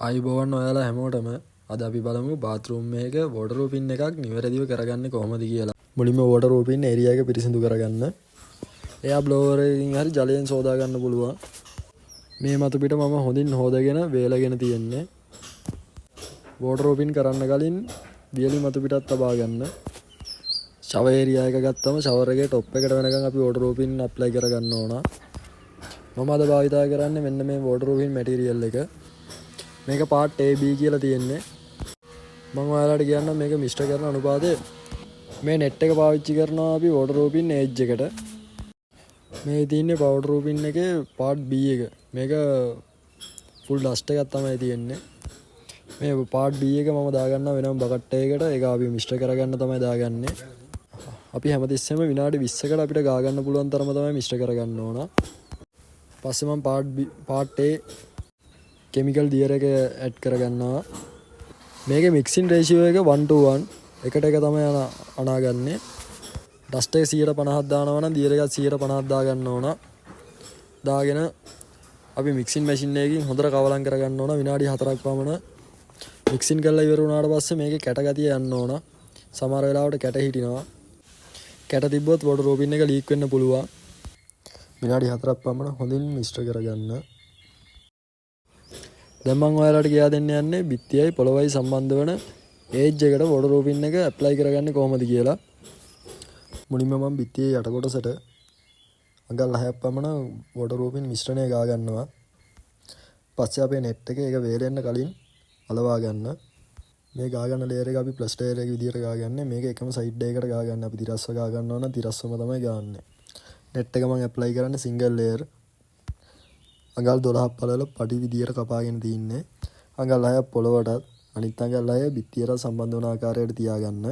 අයිබෝවන් ඔයාලා හැමෝටම අද අපි බලමු බාත්රූම් එකක වෝටර්ප්‍රූෆින් එකක් නිවැරදිව කරගන්නේ කොහොමද කියලා. මුලින්ම වෝටර්ප්‍රූෆින් ඒරියා එක පිරිසිදු කරගන්න. එයා බ්ලෝවර් එකකින් හරි ජලයෙන් සෝදා ගන්න පුළුවන්. මේ මතු පිට මම හොඳින් හොදගෙන වේලගෙන තියෙන්නේ. වෝටර්ප්‍රූෆින් කරන්න කලින් වියලි මතු පිටත් තබා ගන්න. ෂවර් ඒරියා එක ගත්තම ෂවර් එකේ টොප් එකට වෙනකන් අපි වෝටර්ප්‍රූෆින් ඇප්ලයි කරගන්න ඕන. මම අද භාවිතා කරන්නේ මෙන්න මේ වෝටර්ප්‍රූෆින් මැටීරියල් එක. මේක පාර්ට් AB කියලා තියෙන්නේ. මම ඔයාලට කියන්නම් මේක මිශ්‍ර කරන අනුපාතය. මේ net එක පාවිච්චි කරනවා අපි වෝටර්ප්‍රූෆින් edge එකට. මේ තියෙන්නේ වෝටර්ප්‍රූෆින් එකේ පාර්ට් B එක. මේක full dust එකක් තමයි තියෙන්නේ. මේ පාර්ට් B එක මම දාගන්නවා වෙනම බකට් එකකට. ඒක අපි මිශ්‍ර කරගන්න තමයි දාගන්නේ. අපි හැමතිස්සෙම විනාඩි 20කට අපිට ගා ගන්න පුළුවන් තරම තමයි මිශ්‍ර කරගන්න ඕන. පස්සේ මම පාර්ට් A කෙමිකල් දියර එක ඇඩ් කරගන්නවා. මේකේ මික්සින් රේෂියෝ එක 1:1 එකට එක තමයි අනාගන්නේ. ඩස්ට් එක 150ක් දානවා නම් දියර එකත් 150ක් දාගන්න ඕන. දාගෙන අපි මික්සින් මැෂින් එකකින් හොඳට කවලම් කරගන්න ඕන විනාඩි 4ක් පමණ. මික්සින් කරලා ඉවර වුණාට පස්සේ මේකේ කැට ගතිය යන්න ඕන. සමහර වෙලාවට කැට හිටිනවා. කැට තිබ්බොත් වෝටර්ප්‍රූෆින් එක ලීක් වෙන්න පුළුවන්. විනාඩි 4ක් පමණ හොඳින් මිශ්‍ර කරගන්න. දැන් මම ඔයාලට කියා දෙන්න යන්නේ බිත්තියයි පොළොවයි සම්බන්ධ වෙන edge එකට වෝටර්ප්‍රූෆින් එක ඇප්ලයි කරගන්නේ කොහොමද කියලා. මුලින්ම මම බිත්තියේ යට කොටසට අඟල් 6ක් පමණ වෝටර්ප්‍රූෆින් මිශ්‍රණය ගා ගන්නවා. පස්සේ අපේ net එක ඒක වේලෙන්න කලින් අලවා ගන්න. මේ ගා ගන්න ලේයර් එක අපි ප්ලස් ලේයර් එක විදියට ගා ගන්න. මේක එකම සයිඩ් එකකට ගා ගන්න. අපි තිරස්ව ගා ගන්නවා නම් තිරස්වම තමයි ගාන්නේ. net එක මම ඇප්ලයි කරන්නේ සිංගල් ලේයර්. අඟල් 12ක් පළල පටි විදියට කපාගෙන තින්නේ. අඟල් 6ක් පොළවටත් අනිත් අඟල් 6 බිත්තියට සම්බන්ධ වන ආකාරයට තියාගන්න.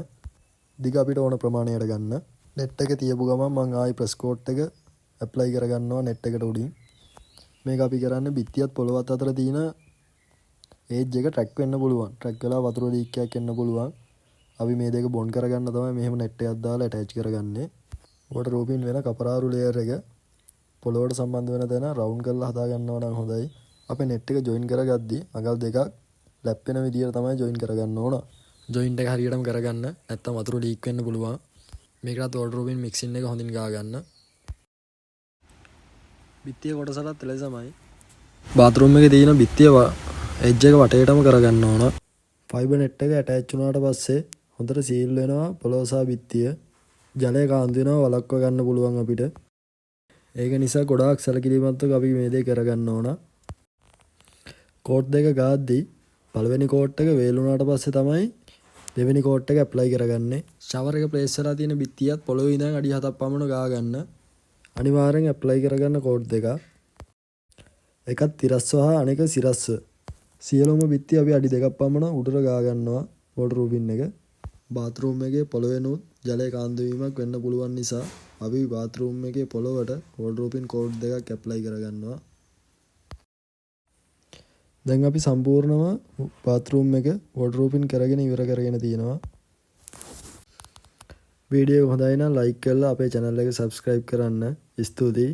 දිග අපිට ඕන ප්‍රමාණයට ගන්න. net එක තියපු ගමන් මම ආයි ප්‍රෙස් කෝට් එක ඇප්ලයි කරගන්නවා net එකට උඩින්. මේක අපි කරන්නේ බිත්තියත් පොළවත් අතර තියෙන edge එක ට්‍රැක් වෙන්න පුළුවන්. ට්‍රැක් වෙලා වතුර ලීක් එකක් එන්න පුළුවන්. අපි මේ දෙක බොන්ඩ් කරගන්න තමයි මෙහෙම net එකක් දාලා ඇටච් කරගන්නේ. වෝටර්ප්‍රූෆින් වෙන කපරාරු ලේයර් එක පොළොවට සම්බන්ධ වෙන තැන රවුන්ඩ් කරලා හදා ගන්නවා නම් හොඳයි. අපි net එක ජොයින් කරගද්දී අඟල් දෙකක් ලැප් වෙන විදියට තමයි ජොයින් කරගන්න ඕන. ජොයින්ට් එක හරියටම කරගන්න. නැත්නම් වතුර ලීක් වෙන්න පුළුවන්. මේකට වෝටර්ප්‍රූෆින් මික්සින් එක හොඳින් ගා ගන්න. බිත්තිය කොටසටත් එලෙසමයි. බාත්රූම් එකේ තියෙන බිත්තිය edge එක වටේටම කරගන්න ඕන. ෆයිබර් net එක ඇටච් වුණාට පස්සේ හොඳට සීල් වෙනවා පොළොව සහ බිත්තිය. ජලය කාන්දු වෙනවා වළක්ව ගන්න පුළුවන් අපිට. ඒක නිසා ගොඩාක් සැලකිලිමත්ව අපි මේ දේ කරගන්න ඕන. කෝට් දෙක ගාද්දී පළවෙනි කෝට් එක වේලුණාට පස්සේ තමයි දෙවෙනි කෝට් එක ඇප්ලයි කරගන්නේ. ෂවර් එක ප්ලේස් වෙලා තියෙන බිත්තියත් පොළොවේ ඉඳන් අඩි 7ක් පමණ ගා ගන්න. අනිවාර්යෙන් ඇප්ලයි කරගන්න කෝට් දෙක. එකක් තිරස්ව හා අනෙක සිරස්ව. සියලුම බිත්ති අපි අඩි 2ක් පමණ උඩට ගා ගන්නවා වෝටර්ප්‍රූෆින් එක. බාත්රූම් එකේ පොළොවෙනුත් ජලය කාන්දු වීමක් වෙන්න පුළුවන් නිසා අපි බාත්රූම් එකේ පොළොවට වෝටර්ප්‍රූෆින් කෝට් දෙකක් ඇප්ලයි කරගන්නවා. දැන් අපි සම්පූර්ණව බාත්රූම් එක වෝටර්ප්‍රූෆින් කරගෙන ඉවර කරගෙන තියෙනවා. වීඩියෝ හොඳයි නම් ලයික් කරලා අපේ channel එක subscribe කරන්න. ස්තුතියි.